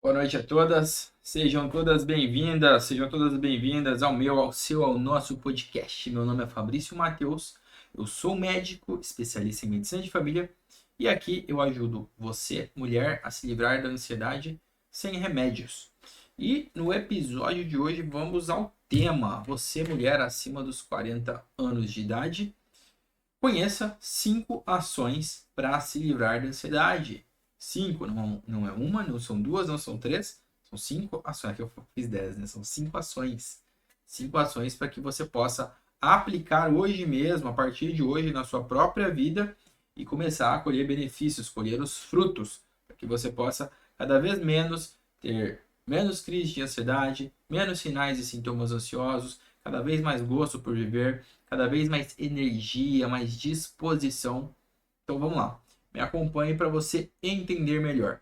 Boa noite a todas, sejam todas bem-vindas, sejam todas bem-vindas ao meu, ao seu, ao nosso podcast. Meu nome é Fabrício Mateus, eu sou médico, especialista em medicina de família e aqui eu ajudo você, mulher, a se livrar da ansiedade sem remédios. E no episódio de hoje vamos ao tema: você, mulher acima dos 40 anos de idade, conheça 5 ações para se livrar da ansiedade. 5, não é uma, não são duas, não são três, são 5 ações. Aqui eu fiz 10, né? São 5 ações. 5 ações para que você possa aplicar hoje mesmo, a partir de hoje, na sua própria vida e começar a colher benefícios, colher os frutos, para que você possa cada vez menos ter menos crise de ansiedade, menos sinais e sintomas ansiosos, cada vez mais gosto por viver, cada vez mais energia, mais disposição. Então vamos lá, me acompanhe para você entender melhor.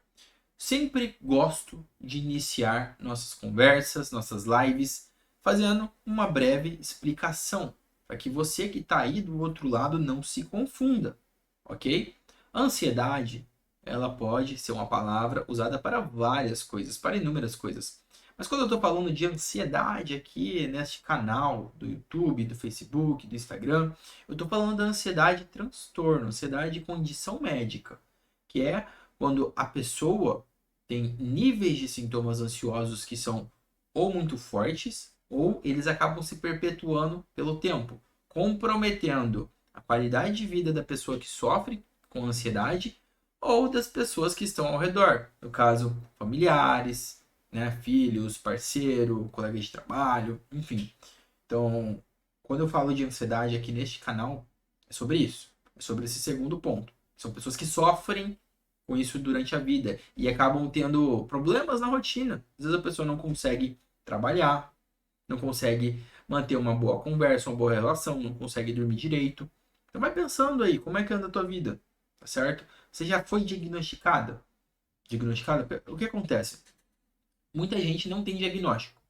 Sempre gosto de iniciar nossas conversas, nossas lives, fazendo uma breve explicação, para que você que está aí do outro lado não se confunda, ok? Ansiedade, ela pode ser uma palavra usada para várias coisas, para inúmeras coisas. Mas quando eu estou falando de ansiedade aqui neste canal do YouTube, do Facebook, do Instagram, eu estou falando da ansiedade transtorno, ansiedade condição médica, que é quando a pessoa tem níveis de sintomas ansiosos que são ou muito fortes ou eles acabam se perpetuando pelo tempo, comprometendo a qualidade de vida da pessoa que sofre com ansiedade ou das pessoas que estão ao redor, no caso, familiares, né, filhos, parceiro, colega de trabalho, enfim. Então, quando eu falo de ansiedade aqui neste canal, é sobre isso, é sobre esse segundo ponto. São pessoas que sofrem com isso durante a vida e acabam tendo problemas na rotina. Às vezes a pessoa não consegue trabalhar, não consegue manter uma boa conversa, uma boa relação, não consegue dormir direito. Então vai pensando aí, como é que anda a tua vida, tá certo? Você já foi diagnosticada? Diagnosticada? O que acontece? Muita gente não tem diagnóstico,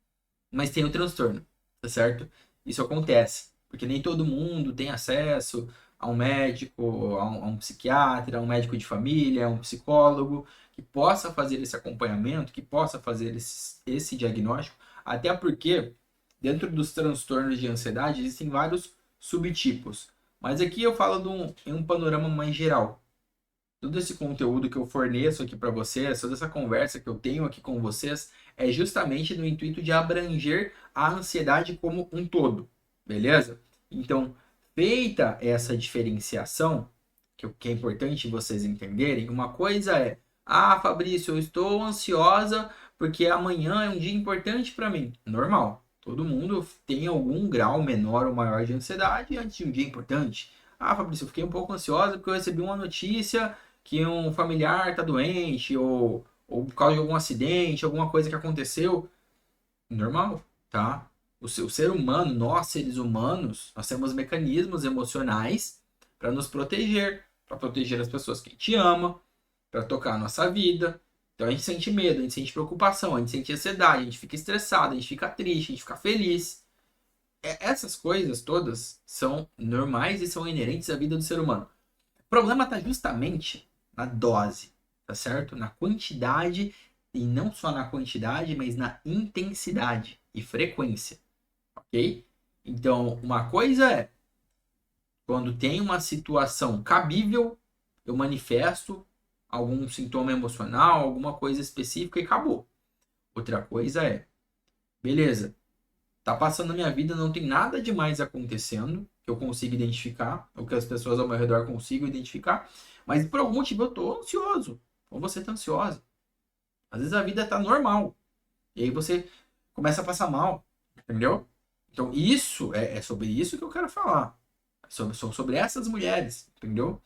mas tem o transtorno, tá certo? Isso acontece, porque nem todo mundo tem acesso a um médico, a um psiquiatra, a um médico de família, a um psicólogo que possa fazer esse acompanhamento, que possa fazer esse diagnóstico, até porque dentro dos transtornos de ansiedade existem vários subtipos. Mas aqui eu falo em um panorama mais geral. Todo esse conteúdo que eu forneço aqui para vocês, toda essa conversa que eu tenho aqui com vocês, é justamente no intuito de abranger a ansiedade como um todo, beleza? Então, feita essa diferenciação, que é importante vocês entenderem, uma coisa é: ah, Fabrício, eu estou ansiosa porque amanhã é um dia importante para mim. Normal, todo mundo tem algum grau menor ou maior de ansiedade antes de um dia importante. Ah, Fabrício, eu fiquei um pouco ansiosa porque eu recebi uma notícia que um familiar está doente ou por causa de algum acidente, alguma coisa que aconteceu. Normal, tá? O ser humano, nós seres humanos, nós temos mecanismos emocionais para nos proteger, para proteger as pessoas que a gente ama, para tocar a nossa vida. Então a gente sente medo, a gente sente preocupação, a gente sente ansiedade, a gente fica estressado, a gente fica triste, a gente fica feliz. Essas coisas todas são normais e são inerentes à vida do ser humano. O problema está justamente na dose, tá certo? Na quantidade, e não só na quantidade, mas na intensidade e frequência, ok? Então, uma coisa é quando tem uma situação cabível, eu manifesto algum sintoma emocional, alguma coisa específica e acabou. Outra coisa é, beleza, tá passando a minha vida, não tem nada demais acontecendo que eu consiga identificar, ou que as pessoas ao meu redor consigam identificar, mas por algum motivo eu tô ansioso, ou você tá ansiosa. Às vezes a vida tá normal, e aí você começa a passar mal, entendeu? Então isso é sobre isso que eu quero falar, sobre essas mulheres, entendeu?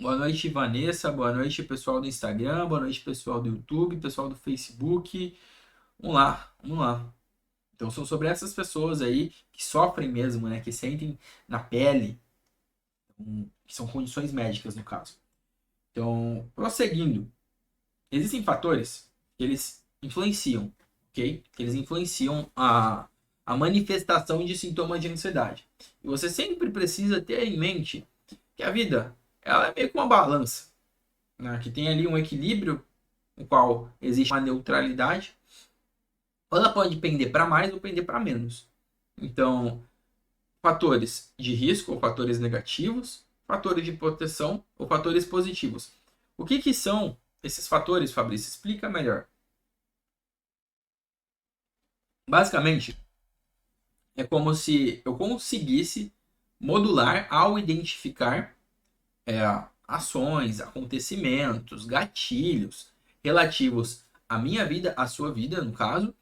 Boa noite, Vanessa, boa noite, pessoal do Instagram, boa noite, pessoal do YouTube, pessoal do Facebook. Vamos lá, vamos lá. Então são sobre essas pessoas aí que sofrem mesmo, né? Que sentem na pele, que são condições médicas no caso. Então, prosseguindo, existem fatores que eles influenciam, ok? Que eles influenciam a manifestação de sintomas de ansiedade. E você sempre precisa ter em mente que a vida, ela é meio que uma balança, né? Que tem ali um equilíbrio no qual existe uma neutralidade, ou ela pode pender para mais ou pender para menos. Então, fatores de risco ou fatores negativos, fatores de proteção ou fatores positivos. O que são esses fatores, Fabrício? Explica melhor. Basicamente, é como se eu conseguisse modular ao identificar é, ações, acontecimentos, gatilhos relativos à minha vida, à sua vida, no caso,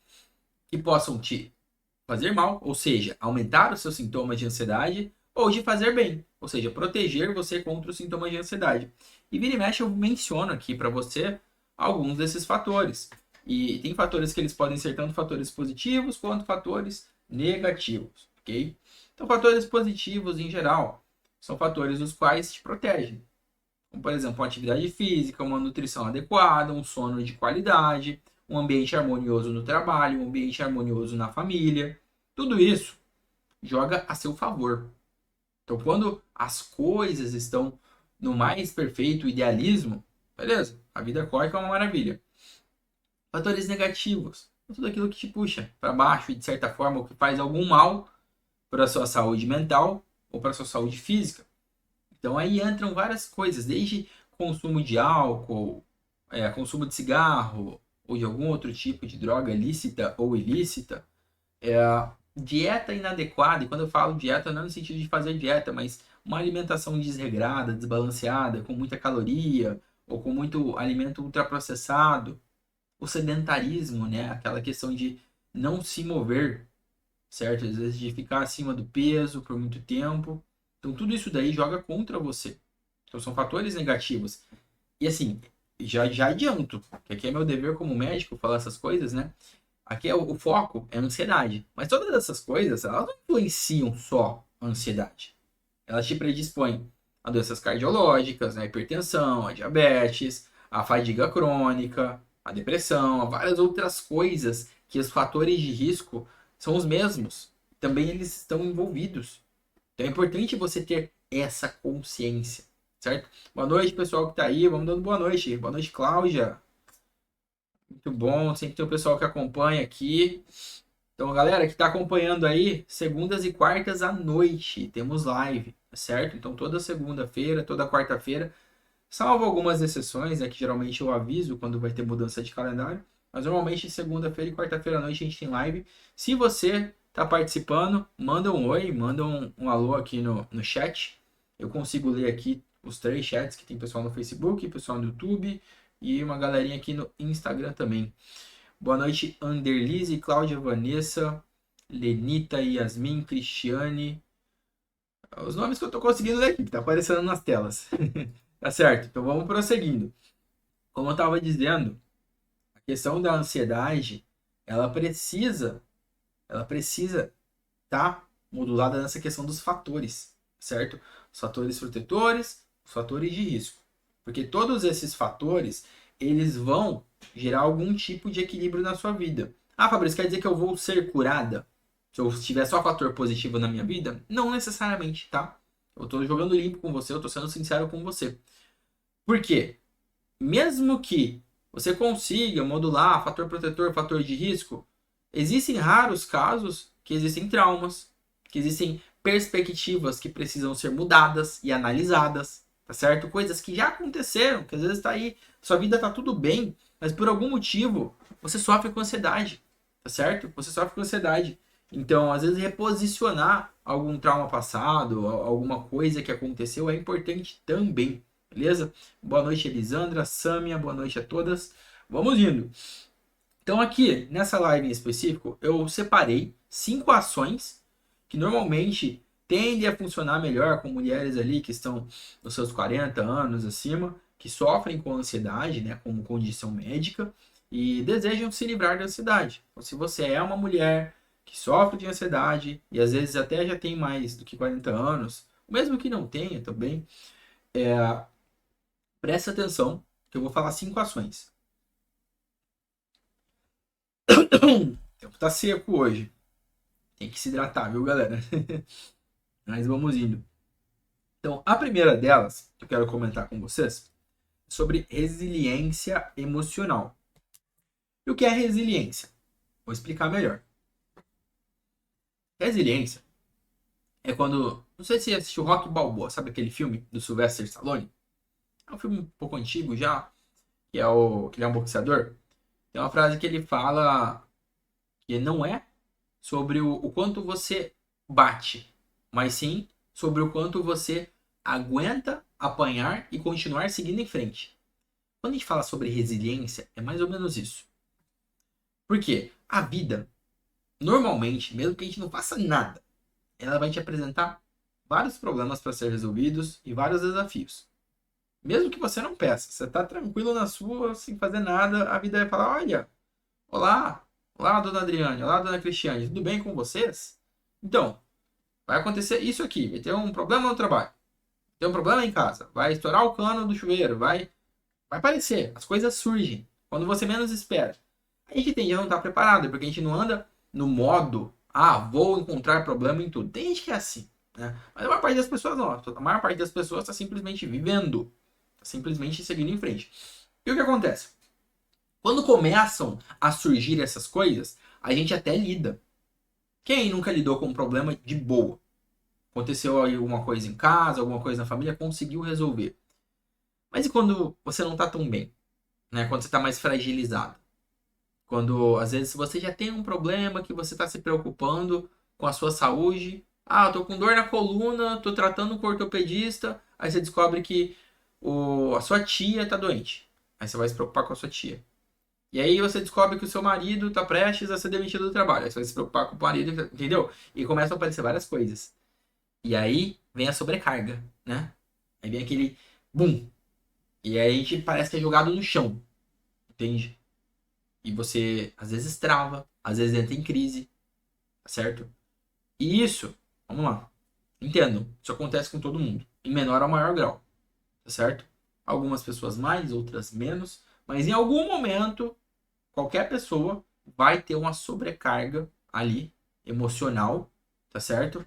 que possam te fazer mal, ou seja, aumentar os seus sintomas de ansiedade, ou de fazer bem, ou seja, proteger você contra os sintomas de ansiedade. E vira e mexe eu menciono aqui para você alguns desses fatores. E tem fatores que eles podem ser tanto fatores positivos quanto fatores negativos, ok? Então, fatores positivos em geral são fatores os quais te protegem. Como, por exemplo, uma atividade física, uma nutrição adequada, um sono de qualidade, um ambiente harmonioso no trabalho, um ambiente harmonioso na família. Tudo isso joga a seu favor. Então, quando as coisas estão no mais perfeito idealismo, beleza, a vida corre que é uma maravilha. Fatores negativos, tudo aquilo que te puxa para baixo e de certa forma o que faz algum mal para a sua saúde mental ou para a sua saúde física. Então aí entram várias coisas, desde consumo de álcool, consumo de cigarro ou de algum outro tipo de droga lícita ou ilícita, dieta inadequada, e quando eu falo dieta não é no sentido de fazer dieta, mas uma alimentação desregrada, desbalanceada, com muita caloria ou com muito alimento ultraprocessado, o sedentarismo, né? Aquela questão de não se mover, certo? Às vezes de ficar acima do peso por muito tempo. Então tudo isso daí joga contra você. Então são fatores negativos. E assim, já adianto, que aqui é meu dever como médico falar essas coisas, né? Aqui o foco é a ansiedade. Mas todas essas coisas, elas não influenciam só a ansiedade. Elas te predispõem a doenças cardiológicas, a hipertensão, a diabetes, a fadiga crônica, a depressão, a várias outras coisas que os fatores de risco são os mesmos. Também eles estão envolvidos. Então é importante você ter essa consciência, certo? Boa noite, pessoal que está aí. Vamos dando boa noite. Boa noite, Cláudia. Muito bom. Sempre tem o pessoal que acompanha aqui. Então, galera que está acompanhando aí, segundas e quartas à noite, temos live, certo? Então, toda segunda-feira, toda quarta-feira, salvo algumas exceções, né, que geralmente eu aviso quando vai ter mudança de calendário, mas normalmente segunda-feira e quarta-feira à noite a gente tem live. Se você está participando, manda um oi, manda um alô aqui no chat. Eu consigo ler aqui os 3 chats que tem pessoal no Facebook, pessoal no YouTube e uma galerinha aqui no Instagram também. Boa noite, Anderlise, Cláudia, Vanessa, Lenita, Yasmin, Cristiane. Os nomes que eu tô conseguindo ler aqui, que tá aparecendo nas telas. Tá certo? Então vamos prosseguindo. Como eu estava dizendo, a questão da ansiedade, ela precisa estar modulada nessa questão dos fatores, certo? Os fatores protetores, os fatores de risco. Porque todos esses fatores, eles vão gerar algum tipo de equilíbrio na sua vida. Ah, Fabrício, quer dizer que eu vou ser curada se eu tiver só fator positivo na minha vida? Não necessariamente, tá? Eu tô jogando limpo com você, eu tô sendo sincero com você. Por quê? Mesmo que você consiga modular fator protetor, fator de risco, existem raros casos que existem traumas, que existem perspectivas que precisam ser mudadas e analisadas, tá certo? Coisas que já aconteceram, que às vezes está aí, sua vida tá tudo bem, mas por algum motivo você sofre com ansiedade, tá certo? Você sofre com ansiedade. Então, às vezes, reposicionar algum trauma passado, alguma coisa que aconteceu é importante também, beleza? Boa noite, Elisandra, Sâmia, boa noite a todas. Vamos indo. Então, aqui, nessa live em específico, eu separei 5 ações que normalmente tendem a funcionar melhor com mulheres ali que estão nos seus 40 anos acima, que sofrem com ansiedade, né, como condição médica, e desejam se livrar da ansiedade. Então, se você é uma mulher que sofre de ansiedade, e às vezes até já tem mais do que 40 anos, mesmo que não tenha também, presta atenção que eu vou falar 5 ações. O tempo tá seco hoje. Tem que se hidratar, viu, galera? Mas vamos indo. Então, a primeira delas, que eu quero comentar com vocês, é sobre resiliência emocional. E o que é resiliência? Vou explicar melhor. Resiliência é quando... Não sei se você assistiu Rock Balboa, sabe aquele filme do Sylvester Stallone? É um filme um pouco antigo já, que ele é um boxeador. Tem uma frase que ele fala que não é sobre o quanto você bate, mas sim sobre o quanto você aguenta apanhar e continuar seguindo em frente. Quando a gente fala sobre resiliência, é mais ou menos isso. Por quê? A vida, normalmente, mesmo que a gente não faça nada, ela vai te apresentar vários problemas para ser resolvidos e vários desafios. Mesmo que você não peça, você está tranquilo na sua, sem fazer nada, a vida vai falar: olha, olá, olá, dona Adriane, olá, dona Cristiane, tudo bem com vocês? Então, vai acontecer isso aqui, vai ter um problema no trabalho, vai ter um problema em casa, vai estourar o cano do chuveiro, vai aparecer, as coisas surgem quando você menos espera. A gente tende a não estar preparado, porque a gente não anda no modo, vou encontrar problema em tudo. Tem gente que é assim, né? Mas a maior parte das pessoas não. A maior parte das pessoas está simplesmente vivendo, tá simplesmente seguindo em frente. E o que acontece? Quando começam a surgir essas coisas, a gente até lida. Quem nunca lidou com um problema de boa? Aconteceu aí alguma coisa em casa, alguma coisa na família, conseguiu resolver. Mas e quando você não está tão bem? Né? Quando você está mais fragilizado? Quando, às vezes, você já tem um problema que você está se preocupando com a sua saúde. Eu tô com dor na coluna, tô tratando com o ortopedista. Aí você descobre que a sua tia tá doente. Aí você vai se preocupar com a sua tia. E aí você descobre que o seu marido tá prestes a ser demitido do trabalho. Aí você vai se preocupar com o marido, entendeu? E começam a aparecer várias coisas. E aí vem a sobrecarga, né? Aí vem aquele boom. E aí a gente parece que é jogado no chão. Entende? E você, às vezes, trava, às vezes entra em crise, certo? E isso, vamos lá, entendo, isso acontece com todo mundo, em menor ou maior grau, tá certo? Algumas pessoas mais, outras menos, mas em algum momento, qualquer pessoa vai ter uma sobrecarga ali, emocional, tá certo?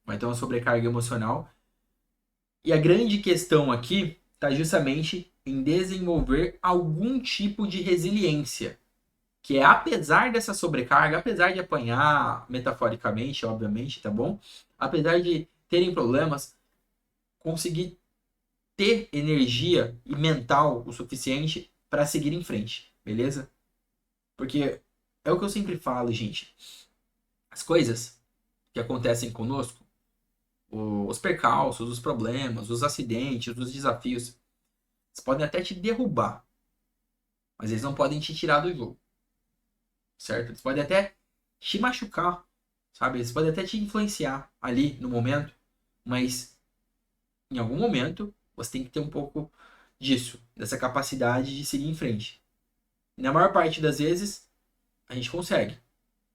Vai ter uma sobrecarga emocional. E a grande questão aqui está justamente em desenvolver algum tipo de resiliência, que é apesar dessa sobrecarga, apesar de apanhar metaforicamente, obviamente, tá bom? Apesar de terem problemas, conseguir ter energia e mental o suficiente para seguir em frente, beleza? Porque é o que eu sempre falo, gente. As coisas que acontecem conosco, os percalços, os problemas, os acidentes, os desafios, eles podem até te derrubar, mas eles não podem te tirar do jogo, certo? Eles podem até te machucar, sabe? Eles podem até te influenciar ali no momento, mas em algum momento você tem que ter um pouco disso, dessa capacidade de seguir em frente. E na maior parte das vezes, a gente consegue.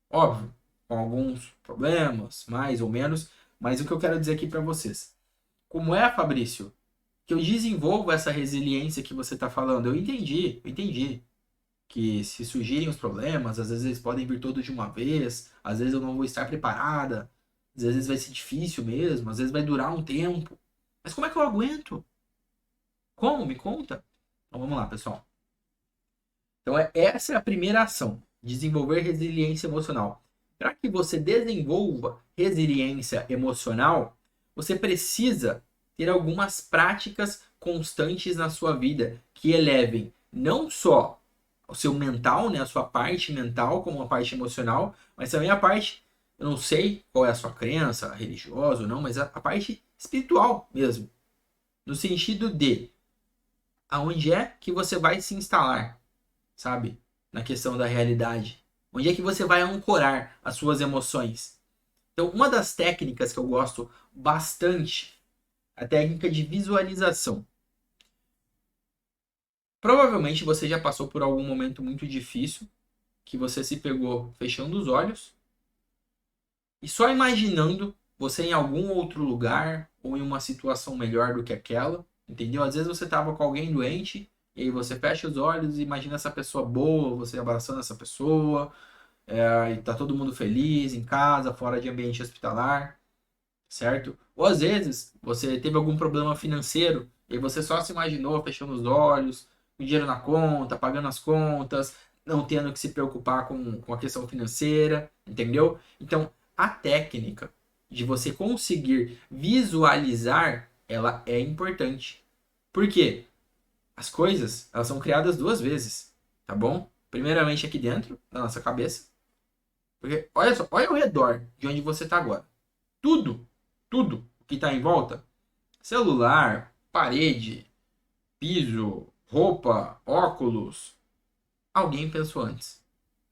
Óbvio, com alguns problemas, mais ou menos, mas o que eu quero dizer aqui para vocês. Como é, Fabrício, que eu desenvolvo essa resiliência que você está falando? Eu entendi que se surgirem os problemas, às vezes eles podem vir todos de uma vez, às vezes eu não vou estar preparada, às vezes vai ser difícil mesmo, às vezes vai durar um tempo. Mas como é que eu aguento? Como? Me conta. Então vamos lá, pessoal. Então essa é a primeira ação, desenvolver resiliência emocional. Para que você desenvolva resiliência emocional, você precisa ter algumas práticas constantes na sua vida que elevem não só o seu mental, né, a sua parte mental como a parte emocional, mas também a parte, eu não sei qual é a sua crença, religiosa ou não, mas a parte espiritual mesmo. No sentido de aonde é que você vai se instalar, sabe? Na questão da realidade. Onde é que você vai ancorar as suas emoções? Então, uma das técnicas que eu gosto bastante é a técnica de visualização. Provavelmente você já passou por algum momento muito difícil, que você se pegou fechando os olhos e só imaginando você em algum outro lugar ou em uma situação melhor do que aquela, entendeu? Às vezes você estava com alguém doente e aí você fecha os olhos e imagina essa pessoa boa, você abraçando essa pessoa, e tá todo mundo feliz em casa, fora de ambiente hospitalar, certo? Ou às vezes você teve algum problema financeiro e você só se imaginou fechando os olhos, com dinheiro na conta, pagando as contas, não tendo que se preocupar com a questão financeira, entendeu? Então, a técnica de você conseguir visualizar, ela é importante. Por quê? As coisas, elas são criadas duas vezes, tá bom? Primeiramente aqui dentro da nossa cabeça. Porque olha só, olha ao redor de onde você está agora. Tudo, tudo que está em volta, celular, parede, piso, roupa, óculos, alguém pensou antes,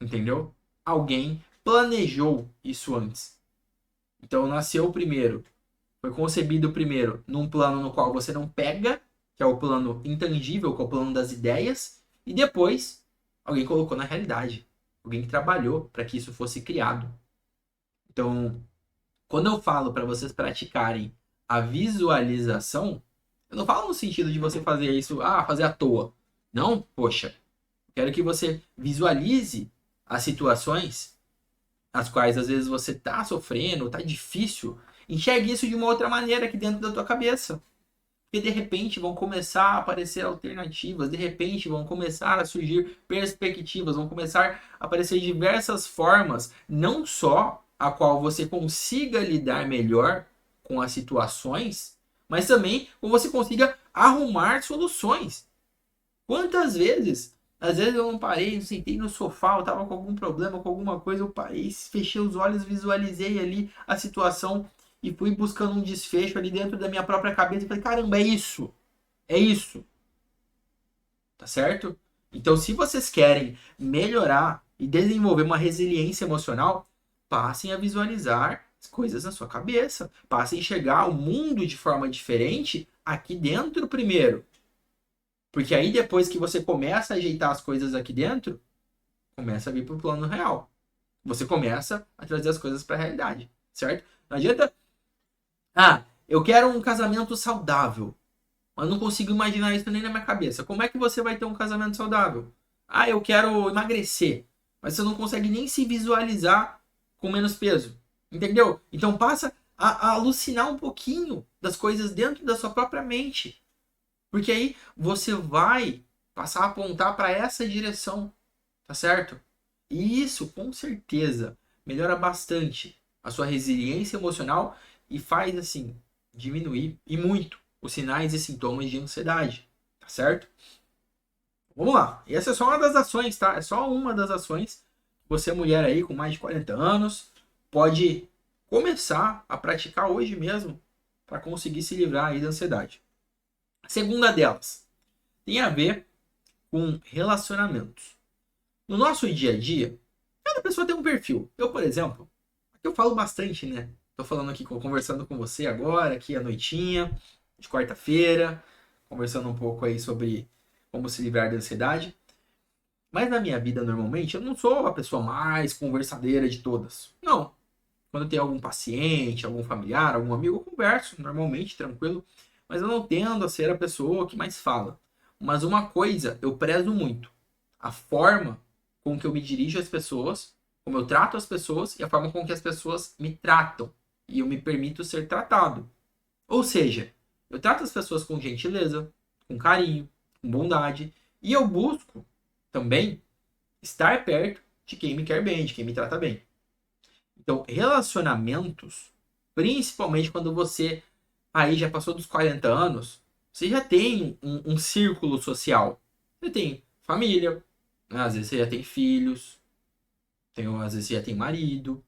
entendeu? Alguém planejou isso antes. Então nasceu primeiro, foi concebido primeiro num plano no qual você não pega, que é o plano intangível, que é o plano das ideias, e depois alguém colocou na realidade. Alguém trabalhou para que isso fosse criado. Então, quando eu falo para vocês praticarem a visualização, eu não falo no sentido de você fazer isso, fazer à toa. Não, poxa, quero que você visualize as situações as quais às vezes você tá sofrendo, tá difícil. Enxergue isso de uma outra maneira aqui dentro da tua cabeça. Porque de repente vão começar a aparecer alternativas, de repente vão começar a surgir perspectivas, vão começar a aparecer diversas formas, não só a qual você consiga lidar melhor com as situações, mas também como você consiga arrumar soluções. Quantas vezes? Às vezes eu não parei, eu sentei no sofá, eu tava com algum problema, com alguma coisa, eu parei, fechei os olhos, visualizei ali a situação e fui buscando um desfecho ali dentro da minha própria cabeça e falei, caramba, é isso. É isso. Tá certo? Então, se vocês querem melhorar e desenvolver uma resiliência emocional, passem a visualizar as coisas na sua cabeça. Passem a enxergar o mundo de forma diferente aqui dentro primeiro. Porque aí depois que você começa a ajeitar as coisas aqui dentro, começa a vir para o plano real. Você começa a trazer as coisas para a realidade, certo? Não adianta, eu quero um casamento saudável, mas não consigo imaginar isso nem na minha cabeça. Como é que você vai ter um casamento saudável? Eu quero emagrecer, mas você não consegue nem se visualizar com menos peso, entendeu? Então passa a alucinar um pouquinho das coisas dentro da sua própria mente. Porque aí você vai passar a apontar para essa direção, tá certo? E isso, com certeza, melhora bastante a sua resiliência emocional e faz, assim, diminuir e muito os sinais e sintomas de ansiedade, tá certo? Vamos lá. E essa é só uma das ações, tá? É só uma das ações. Você, mulher aí com mais de 40 anos, pode começar a praticar hoje mesmo para conseguir se livrar aí da ansiedade. A segunda delas tem a ver com relacionamentos. No nosso dia a dia, cada pessoa tem um perfil. Eu, por exemplo, aqui eu falo bastante, né? Tô falando aqui, conversando com você agora, aqui à noitinha, de quarta-feira, conversando um pouco aí sobre como se livrar da ansiedade. Mas na minha vida, normalmente, eu não sou a pessoa mais conversadeira de todas. Não. Quando tem algum paciente, algum familiar, algum amigo, eu converso normalmente, tranquilo. Mas eu não tendo a ser a pessoa que mais fala. Mas uma coisa eu prezo muito: a forma com que eu me dirijo às pessoas, como eu trato as pessoas e a forma com que as pessoas me tratam. E eu me permito ser tratado. Ou seja, eu trato as pessoas com gentileza, com carinho, com bondade. E eu busco também estar perto de quem me quer bem, de quem me trata bem. Então, relacionamentos, principalmente quando você aí já passou dos 40 anos, você já tem um círculo social. Você tem família, né? Às vezes você já tem filhos, às vezes você já tem marido,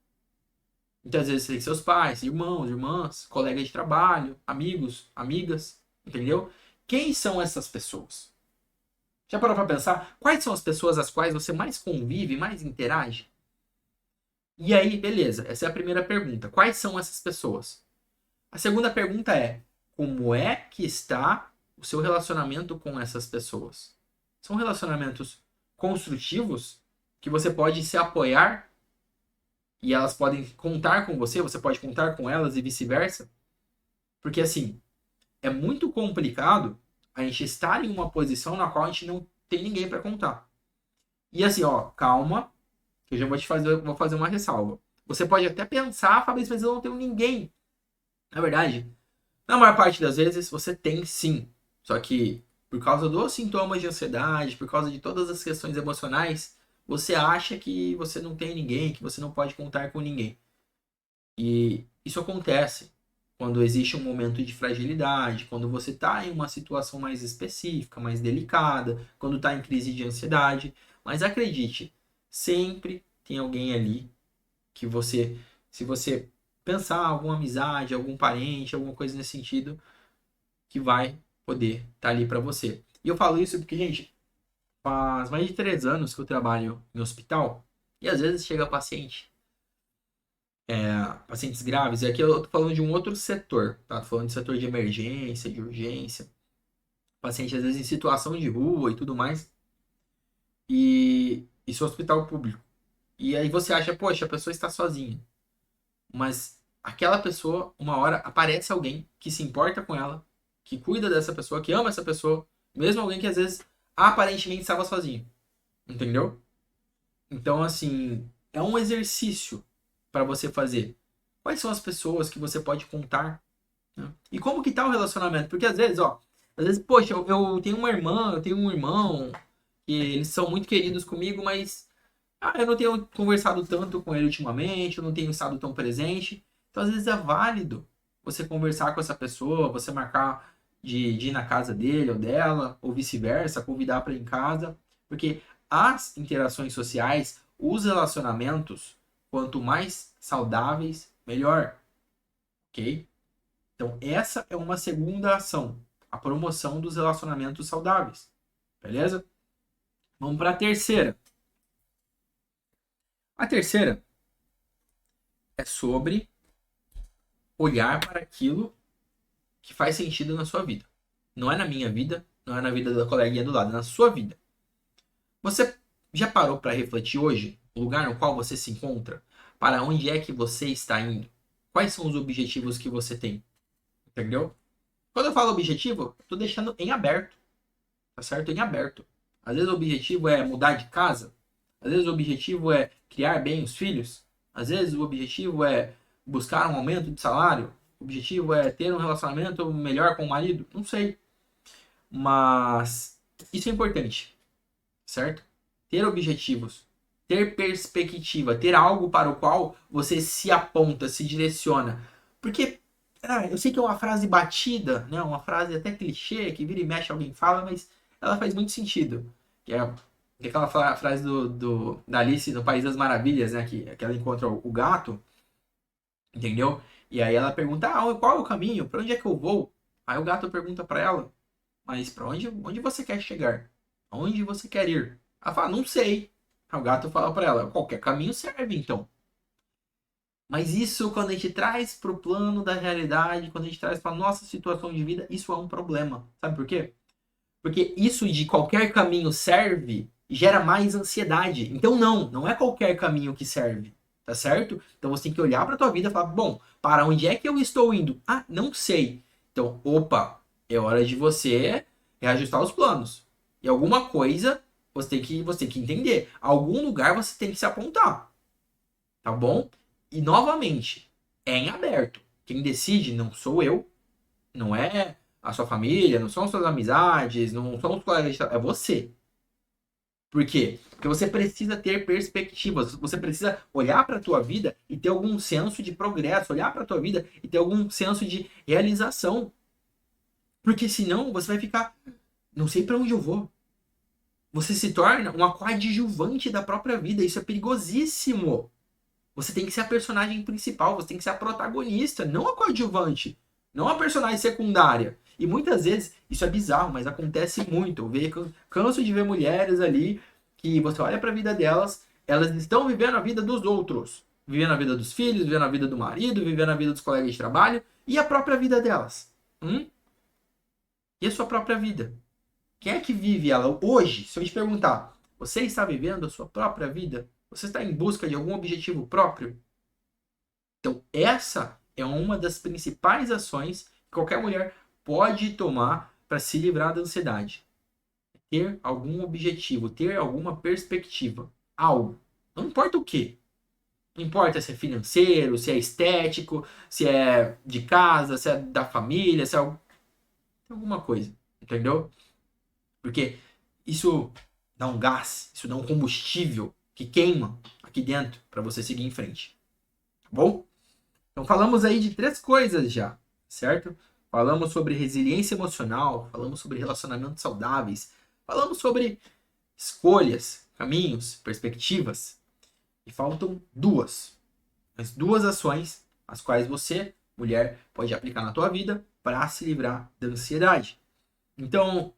muitas vezes você tem seus pais, irmãos, irmãs, colegas de trabalho, amigos, amigas, entendeu? Quem são essas pessoas? Já parou para pensar quais são as pessoas às quais você mais convive, mais interage? E aí, beleza, essa é a primeira pergunta. Quais são essas pessoas? A segunda pergunta é: como é que está o seu relacionamento com essas pessoas? São relacionamentos construtivos que você pode se apoiar e elas podem contar com você, você pode contar com elas e vice-versa? Porque assim, é muito complicado a gente estar em uma posição na qual a gente não tem ninguém para contar. E assim, ó, calma, que eu já vou fazer uma ressalva. Você pode até pensar, Fabrício, mas eu não tenho ninguém. Na verdade, na maior parte das vezes você tem sim. Só que por causa dos sintomas de ansiedade, por causa de todas as questões emocionais, você acha que você não tem ninguém, que você não pode contar com ninguém. E isso acontece quando existe um momento de fragilidade, quando você está em uma situação mais específica, mais delicada, quando está em crise de ansiedade. Mas acredite, sempre tem alguém ali que você, se você pensar alguma amizade, algum parente, alguma coisa nesse sentido, que vai poder estar ali para você. E eu falo isso porque, gente, faz mais de 3 anos que eu trabalho em hospital e às vezes chega pacientes graves, e aqui eu tô falando de um outro setor, tá? Tô falando de setor de emergência, de urgência, paciente às vezes em situação de rua e tudo mais, e isso é hospital público. E aí você acha, poxa, a pessoa está sozinha, mas aquela pessoa, uma hora aparece alguém que se importa com ela, que cuida dessa pessoa, que ama essa pessoa, mesmo alguém que às vezes aparentemente estava sozinho, entendeu? Então, assim, é um exercício para você fazer. Quais são as pessoas que você pode contar, né? E como que tá o relacionamento? Porque às vezes, ó, às vezes, poxa, eu tenho uma irmã, eu tenho um irmão, e eles são muito queridos comigo, mas eu não tenho conversado tanto com ele ultimamente, eu não tenho estado tão presente. Então, às vezes é válido você conversar com essa pessoa, você marcar de ir na casa dele ou dela, ou vice-versa, convidar para ir em casa, porque as interações sociais, os relacionamentos, quanto mais saudáveis, melhor, ok? Então, essa é uma segunda ação, a promoção dos relacionamentos saudáveis, beleza? Vamos para a terceira. A terceira é sobre olhar para aquilo que faz sentido na sua vida. Não é na minha vida, não é na vida da coleguinha do lado, é na sua vida. Você já parou para refletir hoje o lugar no qual você se encontra? Para onde é que você está indo? Quais são os objetivos que você tem? Entendeu? Quando eu falo objetivo, eu tô deixando em aberto, tá certo? Em aberto. Às vezes o objetivo é mudar de casa, às vezes o objetivo é criar bem os filhos, às vezes o objetivo é buscar um aumento de salário, o objetivo é ter um relacionamento melhor com o marido, não sei. Mas isso é importante, certo? Ter objetivos, ter perspectiva, ter algo para o qual você se aponta, se direciona. Porque eu sei que é uma frase batida, né? Uma frase até clichê, que vira e mexe alguém fala, mas ela faz muito sentido. Que é aquela frase da Alice no País das Maravilhas, né? Que ela encontra o gato, entendeu? E aí ela pergunta, qual é o caminho? Para onde é que eu vou? Aí o gato pergunta para ela, mas para onde você quer chegar? Aonde você quer ir? Ela fala, não sei. Aí o gato fala para ela, qualquer caminho serve então. Mas isso, quando a gente traz para o plano da realidade, quando a gente traz para nossa situação de vida, isso é um problema. Sabe por quê? Porque isso de qualquer caminho serve gera mais ansiedade. Então não é qualquer caminho que serve, tá certo? Então você tem que olhar para a tua vida e falar, bom, para onde é que eu estou indo? Ah, não sei. Então, opa, é hora de você reajustar os planos. E alguma coisa você tem que entender. Algum lugar você tem que se apontar, tá bom? E novamente, é em aberto. Quem decide não sou eu, não é a sua família, não são suas amizades, não são os colegas de trabalho, é você. Por quê? Porque você precisa ter perspectivas, você precisa olhar para a tua vida e ter algum senso de progresso, olhar para a tua vida e ter algum senso de realização. Porque senão você vai ficar, não sei para onde eu vou. Você se torna uma coadjuvante da própria vida, isso é perigosíssimo. Você tem que ser a personagem principal, você tem que ser a protagonista, não a coadjuvante, não a personagem secundária. E muitas vezes isso é bizarro, mas acontece muito. Canso de ver mulheres ali que você olha para a vida delas, elas estão vivendo a vida dos outros, vivendo a vida dos filhos, vivendo a vida do marido, vivendo a vida dos colegas de trabalho e a própria vida delas. E a sua própria vida? Quem é que vive ela hoje? Se eu te perguntar, você está vivendo a sua própria vida? Você está em busca de algum objetivo próprio? Então, essa é uma das principais ações que qualquer mulher pode tomar para se livrar da ansiedade. Ter algum objetivo, ter alguma perspectiva, algo. Não importa o que. Não importa se é financeiro, se é estético, se é de casa, se é da família, se é alguma coisa. Entendeu? Porque isso dá um gás, isso dá um combustível que queima aqui dentro para você seguir em frente. Tá bom? Então falamos aí de 3 coisas já, certo? Falamos sobre resiliência emocional, falamos sobre relacionamentos saudáveis, falamos sobre escolhas, caminhos, perspectivas. E faltam 2. As 2 ações as quais você, mulher, pode aplicar na tua vida para se livrar da ansiedade. Então,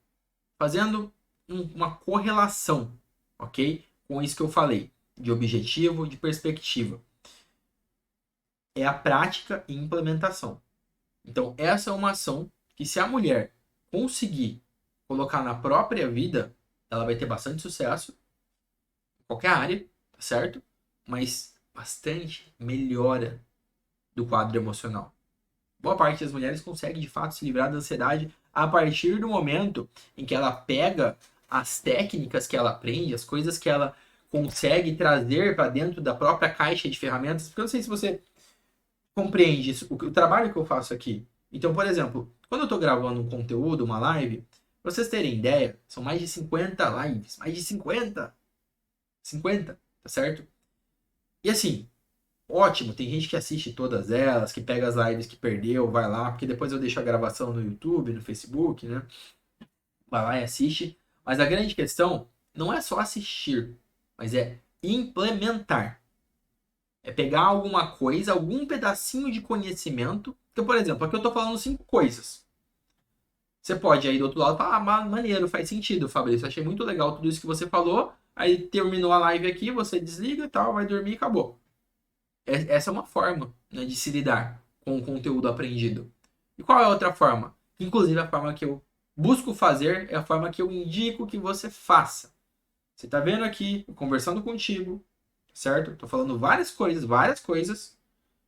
fazendo uma correlação, ok? Com isso que eu falei, de objetivo, de perspectiva. É a prática e implementação. Então, essa é uma ação que, se a mulher conseguir colocar na própria vida, ela vai ter bastante sucesso em qualquer área, tá certo? Mas bastante melhora do quadro emocional. Boa parte das mulheres consegue, de fato, se livrar da ansiedade a partir do momento em que ela pega as técnicas que ela aprende, as coisas que ela consegue trazer para dentro da própria caixa de ferramentas. Porque eu não sei se você compreende isso, o trabalho que eu faço aqui. Então, por exemplo, quando eu estou gravando um conteúdo, uma live, para vocês terem ideia, são mais de 50 lives, mais de 50, tá certo? E assim, ótimo, tem gente que assiste todas elas, que pega as lives que perdeu, vai lá, porque depois eu deixo a gravação no YouTube, no Facebook, né? Vai lá e assiste. Mas a grande questão não é só assistir, mas é implementar. É pegar alguma coisa, algum pedacinho de conhecimento. Que, por exemplo, aqui eu tô falando 5 coisas. Você pode aí do outro lado falar, ah, maneiro, faz sentido, Fabrício. Achei muito legal tudo isso que você falou. Aí terminou a live aqui, você desliga e tal, vai dormir e acabou. Essa é uma forma, né, de se lidar com o conteúdo aprendido. E qual é a outra forma? Inclusive, a forma que eu busco fazer é a forma que eu indico que você faça. Você está vendo aqui, conversando contigo, certo? Estou falando várias coisas,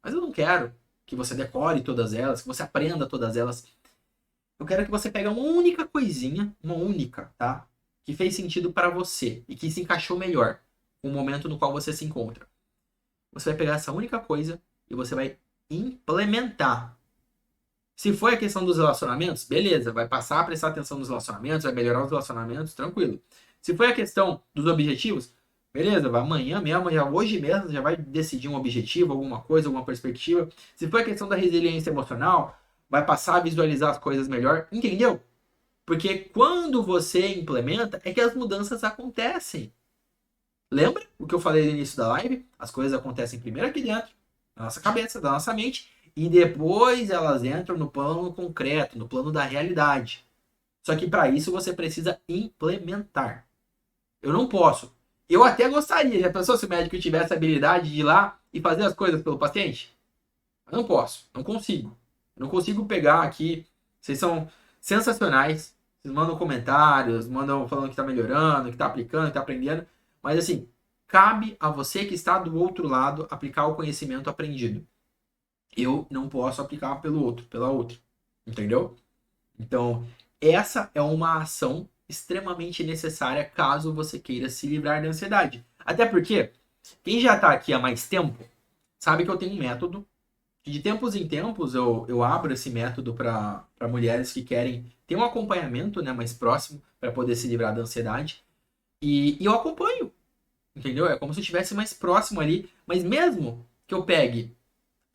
mas eu não quero que você decore todas elas, que você aprenda todas elas. Eu quero que você pegue uma única coisinha, uma única, tá? Que fez sentido para você e que se encaixou melhor com o momento no qual você se encontra. Você vai pegar essa única coisa e você vai implementar. Se foi a questão dos relacionamentos, beleza, vai passar a prestar atenção nos relacionamentos, vai melhorar os relacionamentos, tranquilo. Se foi a questão dos objetivos, beleza, vai amanhã mesmo, já hoje mesmo, já vai decidir um objetivo, alguma coisa, alguma perspectiva. Se foi a questão da resiliência emocional, vai passar a visualizar as coisas melhor, entendeu? Porque quando você implementa, é que as mudanças acontecem. Lembra o que eu falei no início da live? As coisas acontecem primeiro aqui dentro, na nossa cabeça, da nossa mente, e depois elas entram no plano concreto, no plano da realidade. Só que para isso você precisa implementar. Eu não posso. Eu até gostaria, já pensou se o médico tivesse a habilidade de ir lá e fazer as coisas pelo paciente? Eu não posso, não consigo. Eu não consigo pegar aqui. Vocês são sensacionais. Vocês mandam comentários, mandam falando que está melhorando, que está aplicando, que está aprendendo. Mas assim, cabe a você que está do outro lado aplicar o conhecimento aprendido. Eu não posso aplicar pelo outro, pela outra. Entendeu? Então, essa é uma ação extremamente necessária caso você queira se livrar da ansiedade. Até porque, quem já está aqui há mais tempo, sabe que eu tenho um método. Que de tempos em tempos eu abro esse método para mulheres que querem ter um acompanhamento, né, mais próximo para poder se livrar da ansiedade. E eu acompanho, entendeu? É como se eu estivesse mais próximo ali. Mas mesmo que eu pegue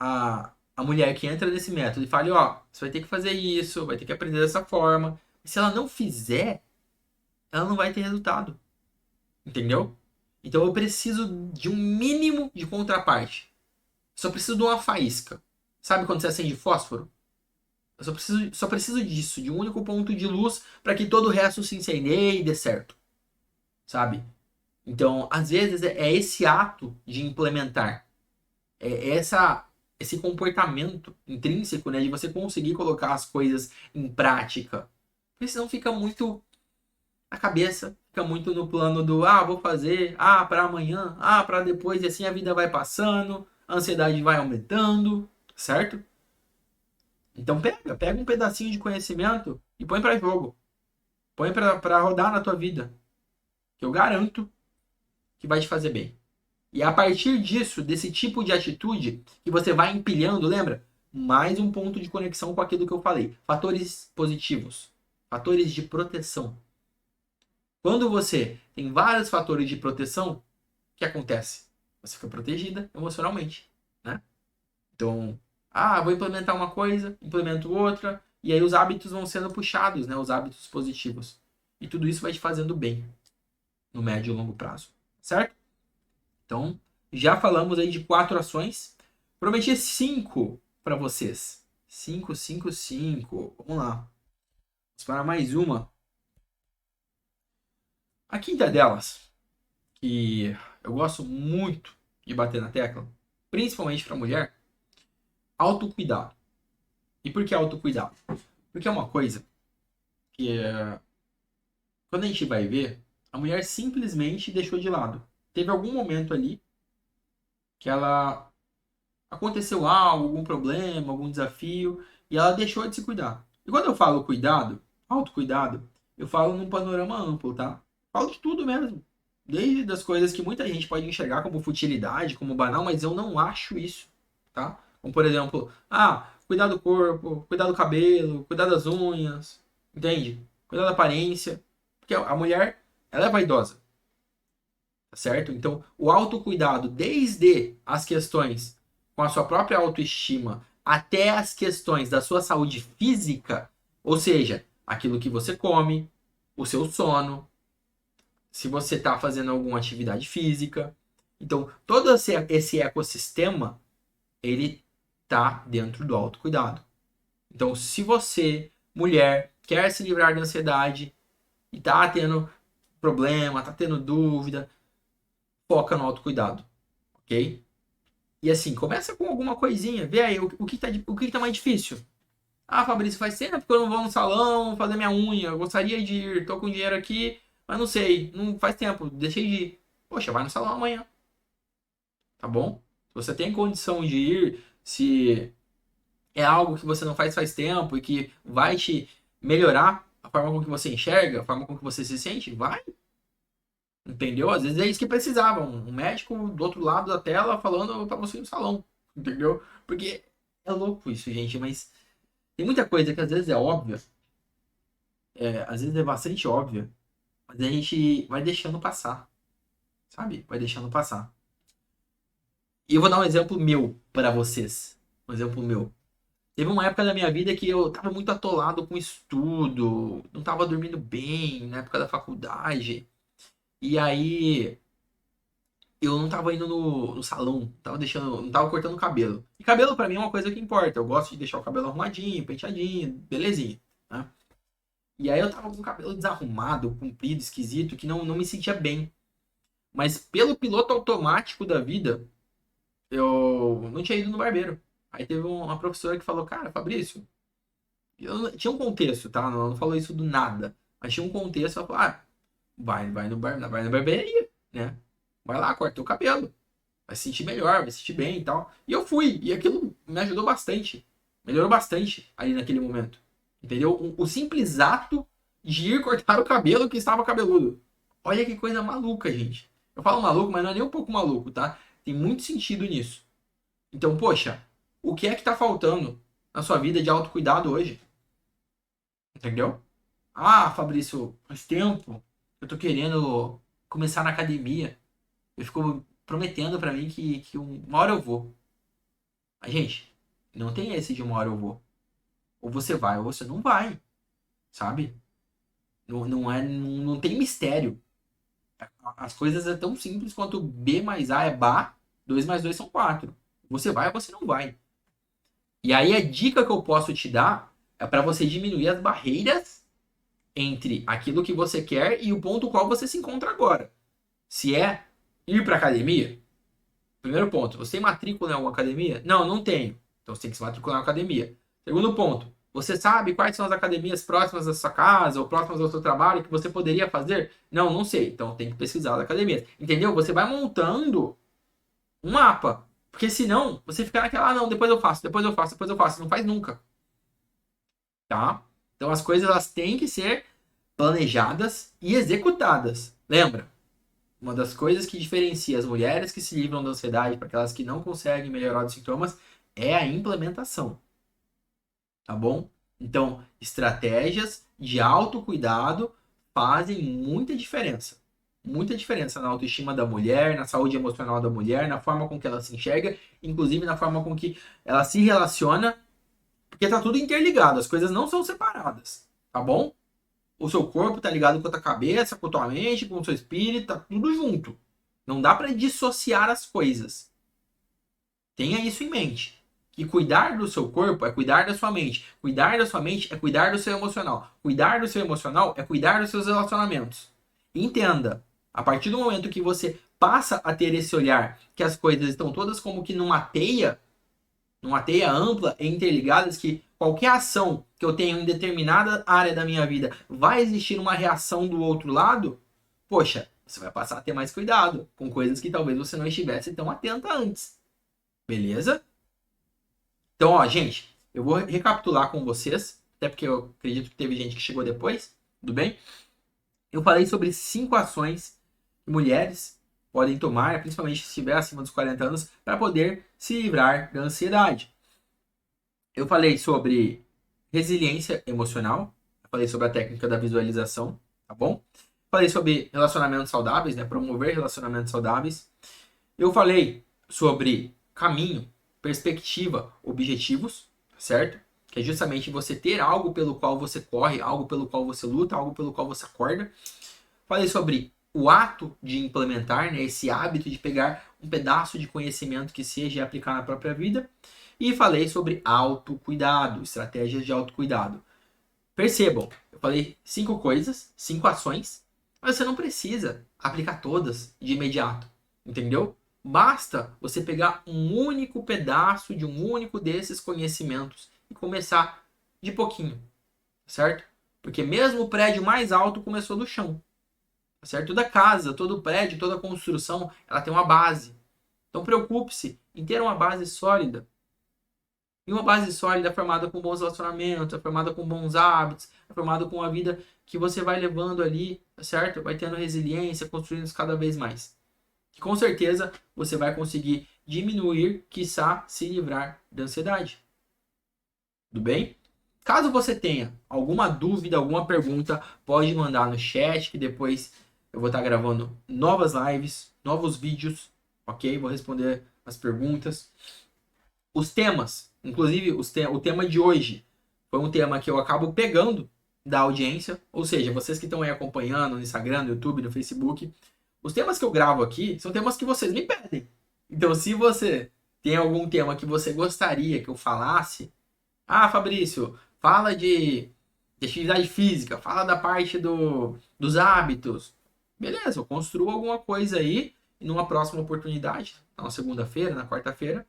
a mulher que entra nesse método e fale, ó, você vai ter que fazer isso, vai ter que aprender dessa forma. E se ela não fizer, ela não vai ter resultado. Entendeu? Então eu preciso de um mínimo de contraparte. Só preciso de uma faísca. Sabe quando você acende fósforo? Eu só preciso disso, de um único ponto de luz para que todo o resto se incendeie e dê certo. Sabe? Então, às vezes é esse ato de implementar. Esse comportamento intrínseco, né, de você conseguir colocar as coisas em prática. Porque senão fica muito na cabeça, fica muito no plano do vou fazer, para amanhã, para depois, e assim a vida vai passando, a ansiedade vai aumentando, certo? Então pega um pedacinho de conhecimento e põe para jogo. Põe para rodar na tua vida. Que eu garanto que vai te fazer bem. E a partir disso, desse tipo de atitude, que você vai empilhando, lembra? Mais um ponto de conexão com aquilo que eu falei. Fatores positivos. Fatores de proteção. Quando você tem vários fatores de proteção, que acontece? Você fica protegida emocionalmente, né? Então, vou implementar uma coisa, implemento outra, e aí os hábitos vão sendo puxados, né? Os hábitos positivos. E tudo isso vai te fazendo bem no médio e longo prazo, certo? Então, já falamos aí de 4 ações. Prometi 5 para vocês. 5, 5, 5. Vamos lá. Vamos para mais uma. A quinta delas, que eu gosto muito de bater na tecla, principalmente para mulher, autocuidado. E por que autocuidado? Porque é uma coisa que, quando a gente vai ver, a mulher simplesmente deixou de lado. Teve algum momento ali que ela aconteceu algo, algum problema, algum desafio, e ela deixou de se cuidar. E quando eu falo cuidado, autocuidado, eu falo num panorama amplo, tá? Falo de tudo mesmo. Desde as coisas que muita gente pode enxergar como futilidade, como banal, mas eu não acho isso, tá? Como, por exemplo, cuidar do corpo, cuidar do cabelo, cuidar das unhas, entende? Cuidar da aparência. Porque a mulher, ela é vaidosa, tá certo? Então, o autocuidado, desde as questões com a sua própria autoestima até as questões da sua saúde física, ou seja, aquilo que você come, o seu sono, se você está fazendo alguma atividade física. Então, todo esse ecossistema, ele tá dentro do autocuidado. Então, se você, mulher, quer se livrar da ansiedade e tá tendo problema, tá tendo dúvida, foca no autocuidado, ok? E assim, começa com alguma coisinha, vê aí o que tá mais difícil. Fabrício, faz tempo que eu não vou no salão fazer minha unha, eu gostaria de ir, tô com dinheiro aqui, mas não sei, não faz tempo, deixei de ir. Poxa, vai no salão amanhã, tá bom? Se você tem condição de ir, se é algo que você não faz tempo e que vai te melhorar a forma com que você enxerga, a forma com que você se sente, vai. Entendeu? Às vezes é isso que precisava. Um médico do outro lado da tela falando pra você ir no salão. Entendeu? Porque é louco isso, gente. Mas tem muita coisa que às vezes é óbvia. Às vezes é bastante óbvia. Mas a gente vai deixando passar. Sabe? Vai deixando passar. E eu vou dar um exemplo meu para vocês. Um exemplo meu. Teve uma época da minha vida que eu tava muito atolado com estudo. Não tava dormindo bem na época da faculdade. E aí eu não tava indo no salão, não tava cortando o cabelo. E cabelo pra mim é uma coisa que importa. Eu gosto de deixar o cabelo arrumadinho, penteadinho, belezinha, né? E aí eu tava com o cabelo desarrumado, comprido, esquisito, que não me sentia bem. Mas pelo piloto automático da vida, eu não tinha ido no barbeiro. Aí teve uma professora que falou, cara, Fabrício, tinha um contexto, tá? Não falou isso do nada. Mas tinha um contexto, ela falou, vai no barbearia, né? Vai lá, corta o cabelo. Vai se sentir melhor, vai se sentir bem e tal. E eu fui, e aquilo me ajudou bastante. Melhorou bastante ali naquele momento. Entendeu? O simples ato de ir cortar o cabelo que estava cabeludo. Olha que coisa maluca, gente. Eu falo maluco, mas não é nem um pouco maluco, tá? Tem muito sentido nisso. Então, poxa, o que é que tá faltando na sua vida de autocuidado hoje? Entendeu? Fabrício, faz tempo eu tô querendo começar na academia. Eu fico prometendo pra mim que uma hora eu vou. Mas, gente, não tem esse de uma hora eu vou. Ou você vai ou você não vai, sabe? Não tem mistério. As coisas é tão simples quanto B mais A é Bá, 2 mais 2 são 4. Você vai ou você não vai. E aí a dica que eu posso te dar é para você diminuir as barreiras entre aquilo que você quer e o ponto qual você se encontra agora. Se é ir para academia, primeiro ponto, você tem matrícula em alguma academia? Não, não tenho. Então você tem que se matricular na academia. Segundo ponto, você sabe quais são as academias próximas da sua casa ou próximas ao seu trabalho que você poderia fazer? Não, não sei. Então tem que pesquisar as academias. Entendeu? Você vai montando um mapa. Porque senão você fica naquela, não, depois eu faço, depois eu faço, depois eu faço. Não faz nunca. Tá? Então as coisas elas têm que ser planejadas e executadas. Lembra? Uma das coisas que diferencia as mulheres que se livram da ansiedade para aquelas que não conseguem melhorar os sintomas é a implementação, tá bom? Então, estratégias de autocuidado fazem muita diferença. muita diferença na autoestima da mulher, na saúde emocional da mulher, na forma com que ela se enxerga, inclusive na forma com que ela se relaciona, porque tá tudo interligado, as coisas não são separadas, tá bom? O seu corpo tá ligado com a tua cabeça, com a tua mente, com o seu espírito, tá tudo junto. Não dá para dissociar as coisas. Tenha isso em mente. Que cuidar do seu corpo é cuidar da sua mente. Cuidar da sua mente é cuidar do seu emocional. Cuidar do seu emocional é cuidar dos seus relacionamentos. Entenda, a partir do momento que você passa a ter esse olhar, que as coisas estão todas como que numa teia ampla e interligadas, que qualquer ação que eu tenho em determinada área da minha vida vai existir uma reação do outro lado, poxa, você vai passar a ter mais cuidado com coisas que talvez você não estivesse tão atenta antes. Beleza? Então, ó, gente, eu vou recapitular com vocês, até porque eu acredito que teve gente que chegou depois, tudo bem? Eu falei sobre 5 ações que mulheres podem tomar, principalmente se estiver acima dos 40 anos, para poder se livrar da ansiedade. Eu falei sobre resiliência emocional, eu falei sobre a técnica da visualização, tá bom? Falei sobre relacionamentos saudáveis, né? Promover relacionamentos saudáveis. Eu falei sobre caminho, perspectiva, objetivos, certo? Que é justamente você ter algo pelo qual você corre, algo pelo qual você luta, algo pelo qual você acorda. Falei sobre o ato de implementar, né, esse hábito de pegar um pedaço de conhecimento que seja e aplicar na própria vida. E falei sobre autocuidado, estratégias de autocuidado. Percebam, eu falei 5 coisas, 5 ações, mas você não precisa aplicar todas de imediato, entendeu? Basta você pegar um único pedaço de um único desses conhecimentos e começar de pouquinho, certo? Porque mesmo o prédio mais alto começou do chão, certo? Toda casa, todo prédio, toda construção, ela tem uma base. Então preocupe-se em ter uma base sólida. E uma base sólida é formada com bons relacionamentos, é formada com bons hábitos, é formada com uma vida que você vai levando ali, certo? Vai tendo resiliência, construindo cada vez mais. Que com certeza você vai conseguir diminuir, quiçá se livrar da ansiedade. Tudo bem? Caso você tenha alguma dúvida, alguma pergunta, pode mandar no chat, que depois eu vou estar gravando novas lives, novos vídeos, ok? Vou responder as perguntas. Os temas, inclusive o tema de hoje, foi um tema que eu acabo pegando da audiência, ou seja, vocês que estão aí acompanhando no Instagram, no YouTube, no Facebook, os temas que eu gravo aqui são temas que vocês me pedem. Então, se você tem algum tema que você gostaria que eu falasse, Fabrício, fala de atividade física, fala da parte dos hábitos. Beleza, eu construo alguma coisa aí e numa próxima oportunidade, na segunda-feira, na quarta-feira,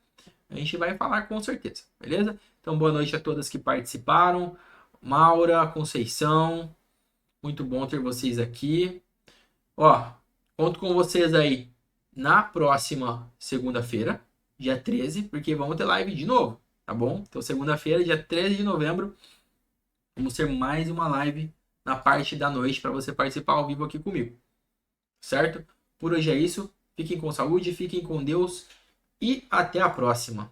a gente vai falar com certeza, beleza? Então, boa noite a todas que participaram. Maura, Conceição, muito bom ter vocês aqui. Ó, conto com vocês aí na próxima segunda-feira, dia 13, porque vamos ter live de novo, tá bom? Então, segunda-feira, dia 13 de novembro, vamos ter mais uma live na parte da noite para você participar ao vivo aqui comigo, certo? Por hoje é isso. Fiquem com saúde, fiquem com Deus e até a próxima.